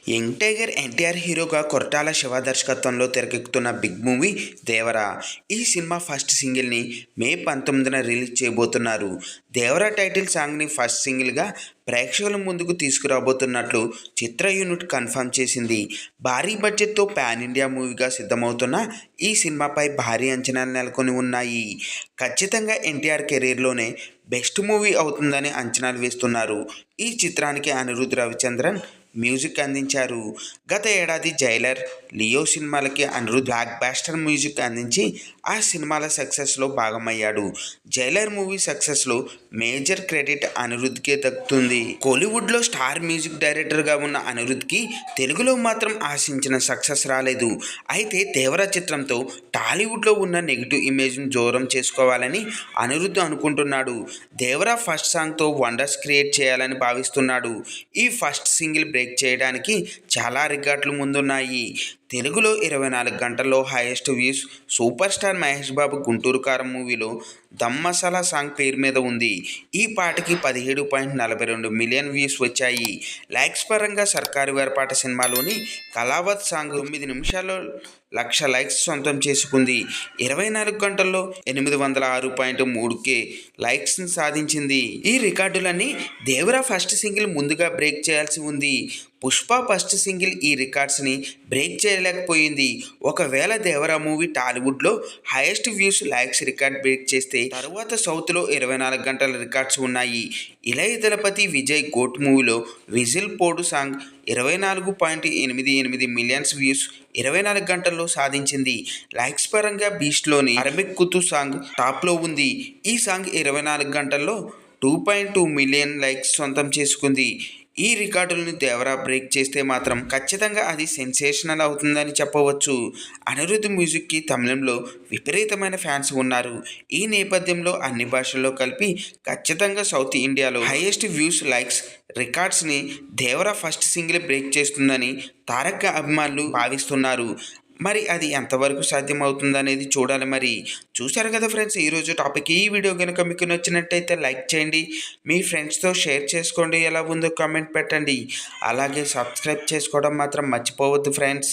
Young tiger NTR హీరోగా కొరటాల శివ దర్శకత్వంలో తెరకెక్కుతున్న బిగ్ మూవీ దేవరా. ఈ సినిమా ఫస్ట్ సింగిల్ని మే 19న రిలీజ్ చేయబోతున్నారు. దేవరా టైటిల్ సాంగ్ని ఫస్ట్ సింగిల్గా ప్రేక్షకుల ముందుకు తీసుకురాబోతున్నట్లు చిత్ర యూనిట్ కన్ఫర్మ్ చేసింది. భారీ బడ్జెట్తో పాన్ ఇండియా మూవీగా సిద్ధమవుతున్న ఈ సినిమాపై భారీ అంచనాలు నెలకొని ఉన్నాయి. ఖచ్చితంగా ఎన్టీఆర్ కెరీర్లోనే బెస్ట్ మూవీ అవుతుందని అంచనాలు వేస్తున్నారు. ఈ చిత్రానికి అనిరుద్ రవిచంద్రన్ మ్యూజిక్ అందించారు. గత ఏడాది జైలర్, లియో సినిమాలకి అనిరుద్ బ్లాక్ బాస్టర్ మ్యూజిక్ అందించి ఆ సినిమాల సక్సెస్లో భాగమయ్యాడు. జైలర్ మూవీ సక్సెస్లో మేజర్ క్రెడిట్ అనిరుద్కే దక్కుతుంది. కోలీవుడ్లో స్టార్ మ్యూజిక్ డైరెక్టర్గా ఉన్న అనిరుద్కి తెలుగులో మాత్రం ఆశించిన సక్సెస్ రాలేదు. అయితే దేవరా చిత్రంతో టాలీవుడ్లో ఉన్న నెగిటివ్ ఇమేజ్ను దూరం చేసుకోవాలని అనిరుద్ అనుకుంటున్నాడు. దేవరా ఫస్ట్ సాంగ్తో వండర్స్ క్రియేట్ చేయాలని భావిస్తున్నాడు. ఈ ఫస్ట్ సింగిల్ బ్రేక్ చేయడానికి చాలా రికార్డులు ముందున్నాయి. తెలుగులో 24 గంటల్లో highest views super star Mahesh Babu Guntur Kaaram మూవీలో దమ్ మసాలా సాంగ్ పేరు మీద ఉంది. ఈ పాటకి 17.42 మిలియన్ వ్యూస్ వచ్చాయి. లైక్స్ పరంగా సర్కారు వేర్పాట సినిమాలోని కళావత్ సాంగ్ 9 నిమిషాల్లో 1,00,000 లైక్స్ సొంతం చేసుకుంది. 24 గంటల్లో 806.3K లైక్స్ని సాధించింది. ఈ రికార్డులన్నీ దేవరా ఫస్ట్ సింగిల్ ముందుగా బ్రేక్ చేయాల్సి ఉంది. పుష్ప ఫస్ట్ సింగిల్ ఈ రికార్డ్స్ని బ్రేక్ చేయలేకపోయింది. ఒకవేళ దేవరా మూవీ టాలీవుడ్లో highest views likes record break చేస్తే తరువాత సౌత్లో 24 గంటల రికార్డ్స్ ఉన్నాయి. ఇళయ దళపతి విజయ్ గోట్ మూవీలో విజిల్ పోడు సాంగ్ 24.88 మిలియన్స్ వ్యూస్ 24 గంటల్లో సాధించింది. లైక్స్ పరంగా బీస్ట్లోని అరబిక్ కుతు సాంగ్ టాప్లో ఉంది. ఈ సాంగ్ 24 గంటల్లో 2.2 మిలియన్ లైక్స్ సొంతం చేసుకుంది. ఈ రికార్డులను దేవరా బ్రేక్ చేస్తే మాత్రం ఖచ్చితంగా అది సెన్సేషనల్ అవుతుందని చెప్పవచ్చు. అనిరుద్ మ్యూజిక్కి తమిళంలో విపరీతమైన ఫ్యాన్స్ ఉన్నారు. ఈ నేపథ్యంలో అన్ని భాషల్లో కలిపి ఖచ్చితంగా సౌత్ ఇండియాలో హైయెస్ట్ వ్యూస్ లైక్స్ రికార్డ్స్ని దేవరా ఫస్ట్ సింగిల్ బ్రేక్ చేస్తుందని తారక్ అభిమానులు భావిస్తున్నారు. మరి అది ఎంతవరకు సాధ్యమవుతుందనేది చూడాలి. మరి చూశారు కదా ఫ్రెండ్స్, ఈరోజు టాపిక్. ఈ వీడియో కనుక మీకు నచ్చినట్టయితే లైక్ చేయండి, మీ ఫ్రెండ్స్తో షేర్ చేసుకోండి, ఎలా ఉందో కామెంట్ పెట్టండి. అలాగే సబ్స్క్రైబ్ చేసుకోవడం మాత్రం మర్చిపోవద్దు ఫ్రెండ్స్.